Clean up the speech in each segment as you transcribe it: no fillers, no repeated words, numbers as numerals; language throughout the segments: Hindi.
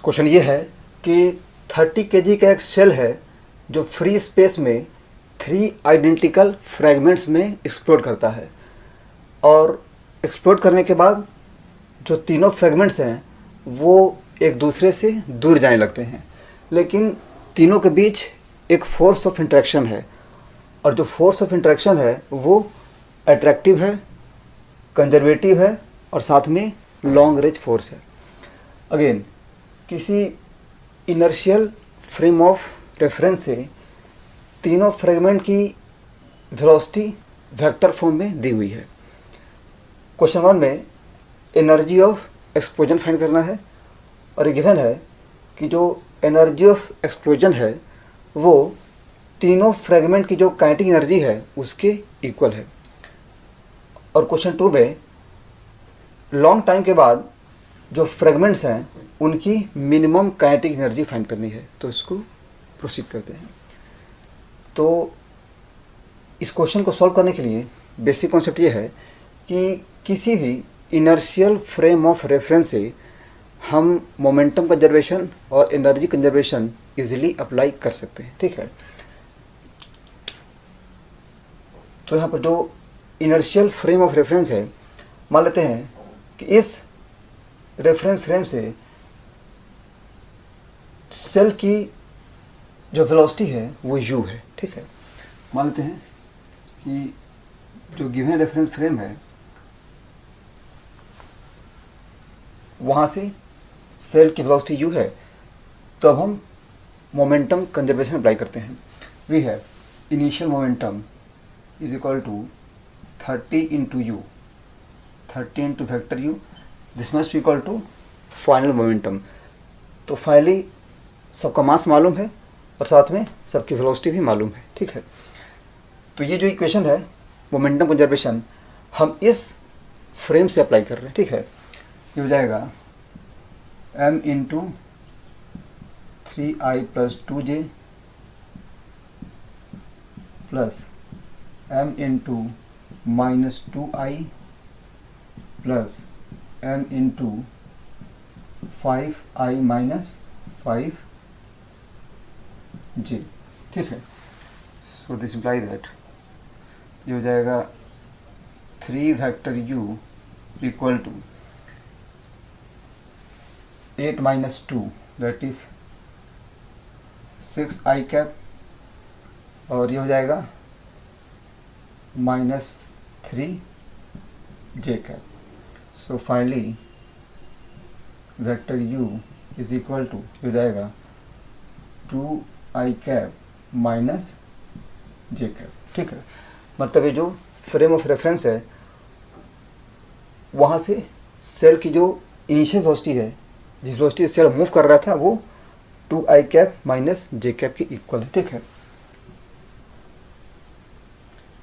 क्वेश्चन ये है कि 30 kg का एक सेल है जो फ्री स्पेस में 3 आइडेंटिकल फ्रैगमेंट्स में एक्सप्लोड करता है, और एक्सप्लोड करने के बाद जो तीनों फ्रैगमेंट्स हैं वो एक दूसरे से दूर जाने लगते हैं, लेकिन तीनों के बीच एक फोर्स ऑफ इंटरेक्शन है, और जो फोर्स ऑफ इंटरेक्शन है वो अट्रैक्टिव है, कंजर्वेटिव है और साथ में लॉन्ग रेंज फोर्स है। अगेन, किसी इनर्शियल फ्रेम ऑफ रेफरेंस से तीनों फ्रैगमेंट की वेलोसिटी वेक्टर फॉर्म में दी हुई है। क्वेश्चन 1 में एनर्जी ऑफ एक्सप्लोजन फाइंड करना है, और ये गिवन है कि जो एनर्जी ऑफ एक्सप्लोजन है वो तीनों फ्रैगमेंट की जो काइनेटिक एनर्जी है उसके इक्वल है। और क्वेश्चन 2 में लॉन्ग टाइम के बाद जो फ्रैगमेंट्स हैं उनकी मिनिमम काइनेटिक एनर्जी फाइंड करनी है, तो इसको प्रोसीड करते हैं। तो इस क्वेश्चन को सॉल्व करने के लिए बेसिक कॉन्सेप्ट ये है कि किसी भी इनर्शियल फ्रेम ऑफ रेफरेंस से हम मोमेंटम कंजर्वेशन और एनर्जी कंजर्वेशन इजीली अप्लाई कर सकते हैं। ठीक है, तो यहाँ पर जो इनर्शियल फ्रेम ऑफ रेफरेंस है, मान लेते हैं कि इस रेफरेंस फ्रेम से सेल की जो वेलोसिटी है वो u है। ठीक है, मान लेते हैं कि जो गिवन रेफरेंस फ्रेम है वहाँ से सेल की वेलोसिटी u है, तो अब हम मोमेंटम कंजर्वेशन अप्लाई करते हैं। We have initial momentum is equal to 30 into u, 30 into vector u, this must be equal to final momentum. तो फाइनली सबका मास मालूम है और साथ में सबकी वेलोसिटी भी मालूम है। ठीक है, तो ये जो इक्वेशन है मोमेंटम कंजर्वेशन हम इस फ्रेम से अप्लाई कर रहे हैं। ठीक है, ये हो जाएगा m into 3i plus 2j plus m into minus 2i plus m into 5i minus 5j। ठीक है, सो दिस इम्प्लाई दैट ये हो जाएगा 3 vector u equal to 8 minus 2 that is 6i cap, और ये हो जाएगा minus 3j cap. So finally vector u is equal to हो जाएगा 2i cap minus j cap. ठीक है, मतलब ये जो फ्रेम ऑफ रेफरेंस है वहाँ से सेल की जो इनिशियल वेलोसिटी है, जिस वेलोसिटी से सेल मूव कर रहा था, वो 2i cap minus j cap के इक्वल है। ठीक है,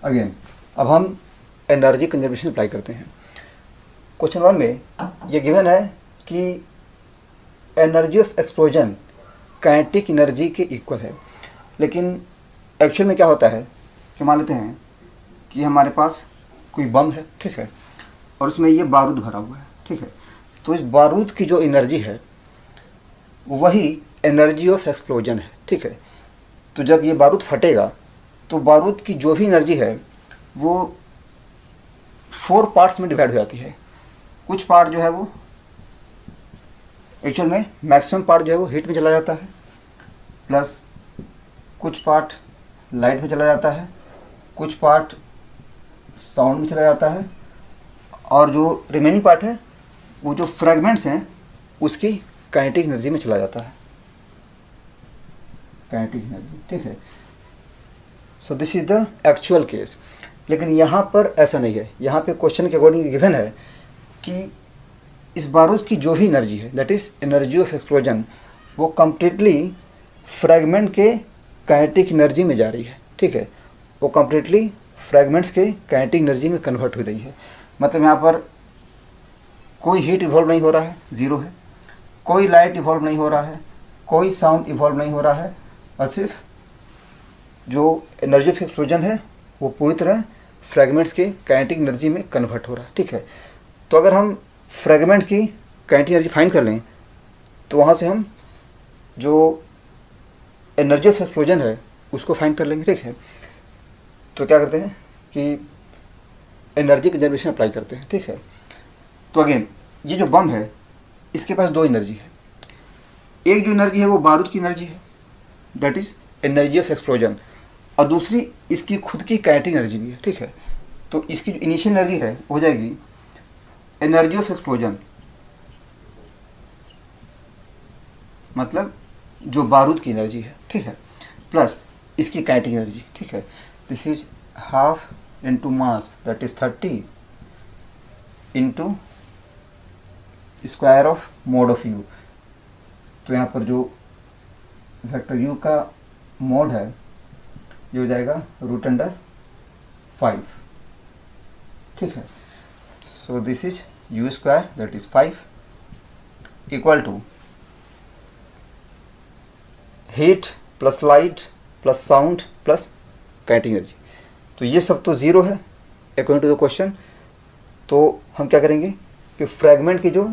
अगेन अब हम एनर्जी कंजर्वेशन अप्लाई करते हैं। क्वेश्चन 1 में ये गिवन है कि energy of explosion kinetic energy के इक्वल है, लेकिन एक्चुअल में क्या होता है कि मान लेते हैं कि हमारे पास कोई बम है। ठीक है, और उसमें ये बारूद भरा हुआ है। ठीक है, तो इस बारूद की जो एनर्जी है वही एनर्जी ऑफ एक्सप्लोजन है। ठीक है, तो जब ये बारूद फटेगा तो बारूद की जो भी एनर्जी है वो 4 पार्ट्स में डिवाइड हो जाती है। कुछ पार्ट जो है वो एक्चुअल में मैक्सिमम पार्ट जो है वो हीट में चला जाता है, प्लस कुछ पार्ट लाइट में चला जाता है, कुछ पार्ट साउंड में चला जाता है, और जो रिमेनिंग पार्ट है वो जो फ्रैगमेंट्स हैं उसकी काइनेटिक एनर्जी में चला जाता है, काइनेटिक एनर्जी। ठीक है, so this is the actual case. लेकिन यहाँ पर ऐसा नहीं है। यहाँ पे क्वेश्चन के अकॉर्डिंग गिवन है कि इस बारूद की जो भी एनर्जी है, that is energy of explosion, वो कम्प्लीटली फ्रैगमेंट के काइनेटिक एनर्जी में जा रही है। ठीक है, वो कम्प्लीटली फ्रैगमेंट्स के काइनेटिक एनर्जी में कन्वर्ट हो रही है। मतलब यहाँ पर कोई हीट इवॉल्व नहीं हो रहा है, ज़ीरो है, कोई लाइट इवॉल्व नहीं हो रहा है, कोई साउंड इवॉल्व नहीं हो रहा है, और सिर्फ जो एनर्जी ऑफ एक्सप्लोजन है वो पूरी तरह फ्रैगमेंट्स के काइनेटिक एनर्जी में कन्वर्ट हो रहा है। ठीक है, तो अगर हम फ्रैगमेंट की काइनेटिक एनर्जी फाइंड कर लें तो वहाँ से हम जो एनर्जी ऑफ एक्सप्लोजन है उसको फाइंड कर लेंगे, ठीक है। तो क्या करते हैं कि एनर्जी कंजर्वेशन अप्लाई करते हैं, ठीक है। तो अगेन ये जो बम है इसके पास दो एनर्जी है। एक जो एनर्जी है वो बारूद की एनर्जी है, that is energy of explosion, और दूसरी इसकी खुद की काइनेटिक एनर्जी भी है, ठीक है। तो इसकी जो इनिशियल एनर्जी है हो जाएगी एनर्जी ऑफ एक्सप्लोजन, मतलब जो बारूद की एनर्जी है, ठीक है, प्लस इसकी काइनेटिक एनर्जी, ठीक है। This is half into mass that is 30 into square of mode of you. तो यहाँ पर जो वेक्टर यू का मोड है ये हो जाएगा √5, ठीक है। So this is u square that is 5 equal to heat plus light plus sound plus kinetic energy. तो ये सब तो ज़ीरो है अकॉर्डिंग टू द क्वेश्चन। तो हम क्या करेंगे कि फ्रैगमेंट की जो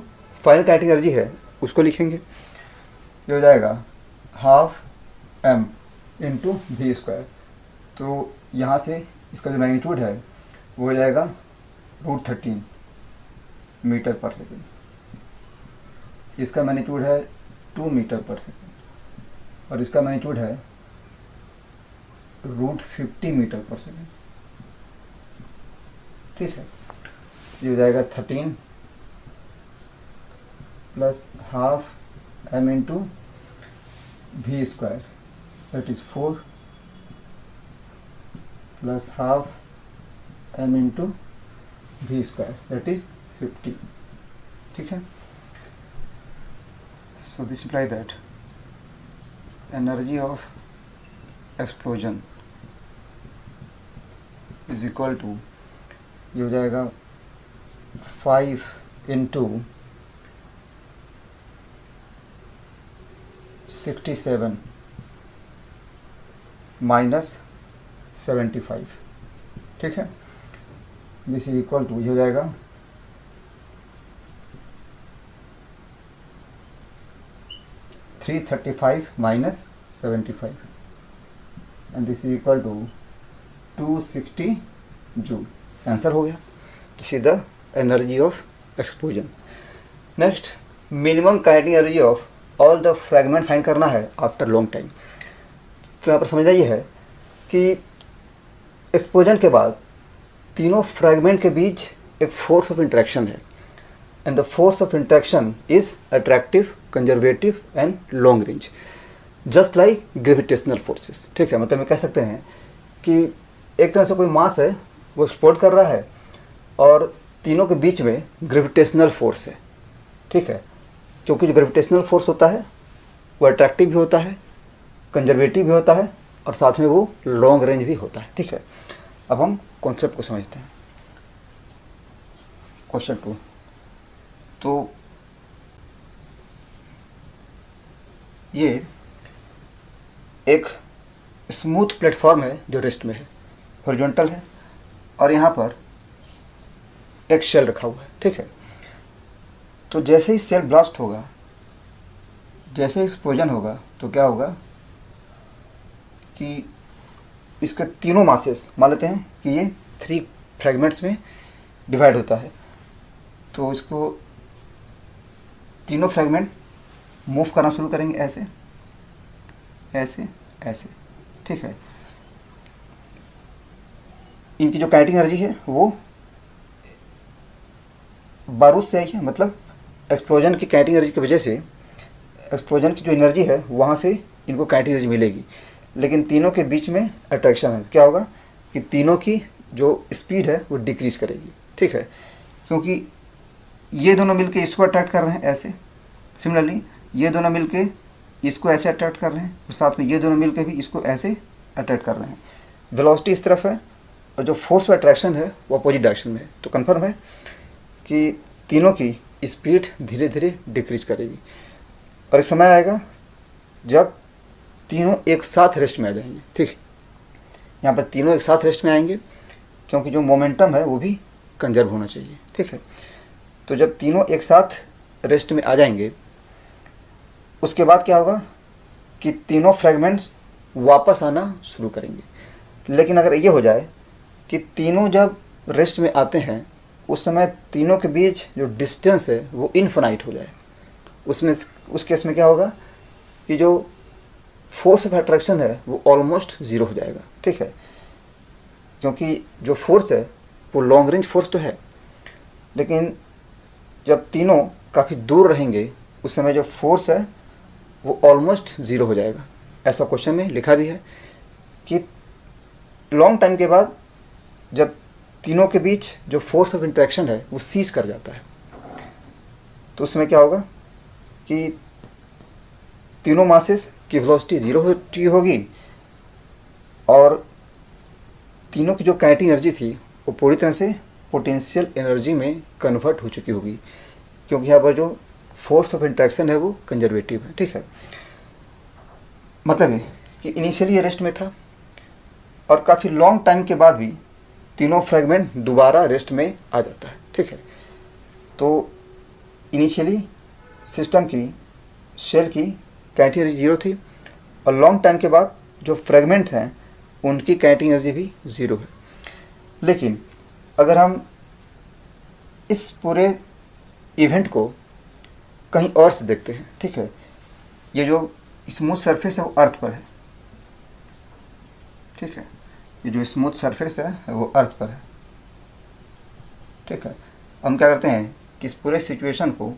फाइनल काइनेटिक एनर्जी है उसको लिखेंगे। ये हो जाएगा ½ m इंटू वी स्क्वायर। तो यहाँ से इसका जो मैग्नीट्यूड है वो हो जाएगा √13 मीटर पर सेकेंड। इसका मैग्नीट्यूड है 2 मीटर पर सेकेंड और इसका मैग्नीट्यूड है √50 मीटर पर सेकेंड, ठीक है। ये हो जाएगा 13 plus ½ m into v square that is 4 plus ½ m into v square that is 50, ठीक है। So this imply that energy of explosion is equal to, ये हो जाएगा 5 इंटू 67 माइनस 75, ठीक है। दिस इज इक्वल टू, ये हो जाएगा 335 minus 75 and this is equal to 260 joule. Answer हो गया। This is the energy of explosion. Next, minimum kinetic energy of all the fragment find करना है आफ्टर लॉन्ग टाइम। तो यहाँ पर समझना ये है कि एक्सप्लोजन के बाद तीनों फ्रैगमेंट के बीच एक फोर्स ऑफ इंटरेक्शन है and the force of interaction is attractive, conservative and long range, just like gravitational forces, ठीक है। मतलब मैं कह सकते हैं कि एक तरह से कोई मास है वो एक्सप्लोड कर रहा है और तीनों के बीच में ग्रेविटेशनल फोर्स है, ठीक है। क्योंकि जो ग्रेविटेशनल फोर्स होता है वो अट्रैक्टिव भी होता है, कंजर्वेटिव भी होता है और साथ में वो लॉन्ग रेंज भी होता है, ठीक है। अब हम कॉन्सेप्ट को समझते हैं। क्वेश्चन 2, तो ये एक स्मूथ प्लेटफॉर्म है जो रेस्ट में है, हॉरिजॉन्टल है, और यहाँ पर एक शेल रखा हुआ है, ठीक है। तो जैसे ही सेल ब्लास्ट होगा, जैसे एक्सप्लोजन होगा, तो क्या होगा कि इसके तीनों मासेस, मान लेते हैं कि ये 3 फ्रैगमेंट्स में डिवाइड होता है, तो इसको तीनों फ्रैगमेंट मूव करना शुरू करेंगे ऐसे ऐसे ऐसे, ठीक है। इनकी जो काइनेटिक एनर्जी है वो बारूद से आई है, मतलब एक्सप्लोजन की काइनेटिक एनर्जी की वजह से एक्सप्लोजन की जो एनर्जी है वहाँ से इनको काइनेटिक एनर्जी मिलेगी, लेकिन तीनों के बीच में अट्रैक्शन है। क्या होगा कि तीनों की जो स्पीड है वो डिक्रीज करेगी, ठीक है, क्योंकि ये दोनों मिलके इसको अट्रैक्ट कर रहे हैं ऐसे, सिमिलरली ये दोनों मिलके इसको ऐसे अट्रैक्ट कर रहे हैं और साथ में ये दोनों मिलके भी इसको ऐसे अट्रैक्ट कर रहे हैं। वेलोसिटी इस तरफ है और जो फोर्स ऑफ अट्रैक्शन है वो अपोजिट डायरेक्शन में है। तो कन्फर्म है कि तीनों की स्पीड धीरे धीरे डिक्रीज करेगी और एक समय आएगा जब तीनों एक साथ रेस्ट में आ जाएंगे, ठीक है। यहाँ पर तीनों एक साथ रेस्ट में आएंगे क्योंकि जो मोमेंटम है वो भी कंजर्व होना चाहिए, ठीक है। तो जब तीनों एक साथ रेस्ट में आ जाएंगे उसके बाद क्या होगा कि तीनों फ्रेगमेंट्स वापस आना शुरू करेंगे। लेकिन अगर ये हो जाए कि तीनों जब रेस्ट में आते हैं उस समय तीनों के बीच जो डिस्टेंस है वो इनफाइनाइट हो जाए, उसमें उस केस में क्या होगा कि जो फोर्स ऑफ अट्रैक्शन है वो ऑलमोस्ट ज़ीरो हो जाएगा। ठीक है, क्योंकि जो फोर्स है वो लॉन्ग रेंज फोर्स तो है, लेकिन जब तीनों काफ़ी दूर रहेंगे उस समय जो फोर्स है वो ऑलमोस्ट ज़ीरो हो जाएगा। ऐसा क्वेश्चन में लिखा भी है कि लॉन्ग टाइम के बाद जब तीनों के बीच जो फोर्स ऑफ इंटरेक्शन है वो सीज कर जाता है, तो उसमें क्या होगा कि तीनों मासेस की वेलोसिटी ज़ीरो होगी और तीनों की जो काइनेटिक एनर्जी थी वो पूरी तरह से पोटेंशियल एनर्जी में कन्वर्ट हो चुकी होगी, क्योंकि यहाँ पर जो फोर्स ऑफ इंटरेक्शन है वो कंजर्वेटिव है। ठीक है, मतलब है कि इनिशियली ये रेस्ट में था और काफ़ी लॉन्ग टाइम के बाद भी तीनों फ्रेगमेंट दोबारा रेस्ट में आ जाता है। ठीक है, तो इनिशियली सिस्टम की सेल की काइनेटिक एनर्जी ज़ीरो थी और लॉन्ग टाइम के बाद जो फ्रेगमेंट हैं उनकी काइनेटिक एनर्जी भी ज़ीरो है। लेकिन अगर हम इस पूरे इवेंट को कहीं और से देखते हैं, ठीक है, ये जो स्मूथ सरफेस है वो अर्थ पर है। ठीक है, ये जो स्मूथ सरफेस है वो अर्थ पर है। ठीक है, हम क्या करते हैं कि इस पूरे सिचुएशन को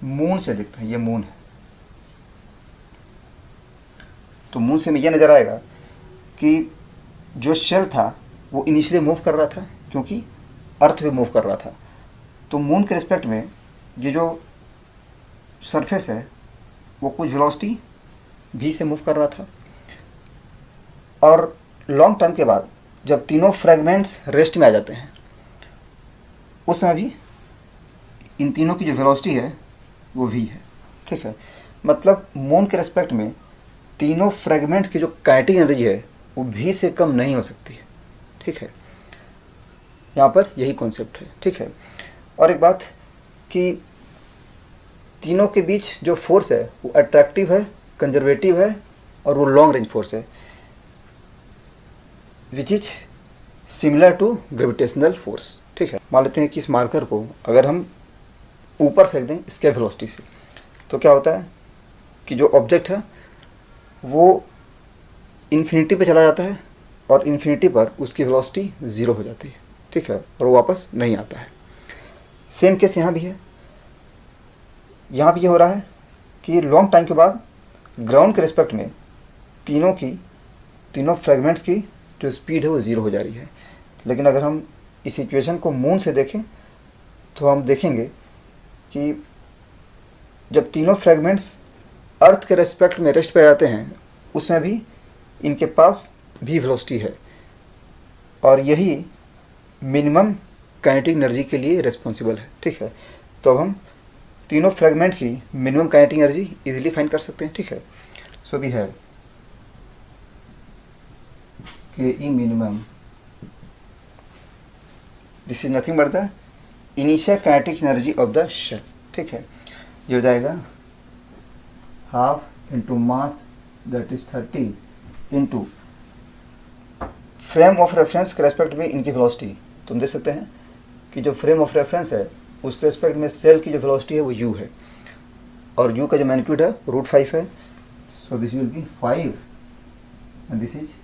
मून से देखते हैं। ये मून है, तो मून से हमें यह नज़र आएगा कि जो शेल था वो इनिशियली मूव कर रहा था क्योंकि अर्थ भी मूव कर रहा था। तो मून के रिस्पेक्ट में ये जो सरफेस है वो कुछ वेलोसिटी v से मूव कर रहा था और लॉन्ग टर्म के बाद जब तीनों फ्रेगमेंट्स रेस्ट में आ जाते हैं उस समय भी इन तीनों की जो वेलोसिटी है वो v है। ठीक है, मतलब मून के रिस्पेक्ट में तीनों फ्रेगमेंट की जो काइनेटिक एनर्जी है वो v से कम नहीं हो सकती है। ठीक है, यहाँ पर यही कॉन्सेप्ट है। ठीक है, और एक बात कि तीनों के बीच जो फोर्स है वो अट्रैक्टिव है, कंजर्वेटिव है और वो लॉन्ग रेंज फोर्स है, which is similar to gravitational force. ठीक है, मान लेते हैं कि इस मार्कर को अगर हम ऊपर फेंक दें स्केप वेलोसिटी से, तो क्या होता है कि जो ऑब्जेक्ट है वो इन्फिनिटी पे चला जाता है और इन्फिनिटी पर उसकी वेलोसिटी ज़ीरो हो जाती है। ठीक है, और वो वापस नहीं आता है। सेम केस यहाँ भी है। यहाँ भी ये हो रहा है कि लॉन्ग टाइम के बाद ग्राउंड के रिस्पेक्ट में तीनों फ्रेगमेंट्स की जो स्पीड है वो ज़ीरो हो जा रही है। लेकिन अगर हम इस इक्वेशन को मून से देखें तो हम देखेंगे कि जब तीनों फ्रेगमेंट्स अर्थ के रिस्पेक्ट में रेस्ट पे जाते हैं उसमें भी इनके पास भी वेलोसिटी है और यही मिनिमम काइनेटिक एनर्जी के लिए रिस्पॉन्सिबल है। ठीक है, तो अब हम तीनों फ्रेगमेंट की minimum kinetic energy easily find कर सकते हैं। ठीक है, so we have K minimum, this is nothing but the initial kinetic energy of the shell. ठीक है, ये हो जाएगा half into mass that is 30 into frame of reference के रेस्पेक्ट में इनकी वेलोसिटी। तो हम देख सकते हैं कि जो फ्रेम ऑफ रेफरेंस है उसके रेस्पेक्ट में सेल की जो वेलोसिटी है वो u है और u का जो मैग्नीट्यूड है √5 है। So this will be 5 and this is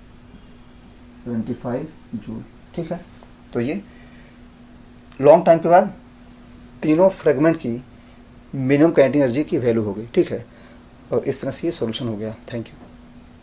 75 joule. ठीक है, तो ये लॉन्ग टाइम के बाद तीनों फ्रेगमेंट की मिनिमम काइनेटिक एनर्जी की वैल्यू हो गई। ठीक है, और इस तरह से ये सॉल्यूशन हो गया। Thank you.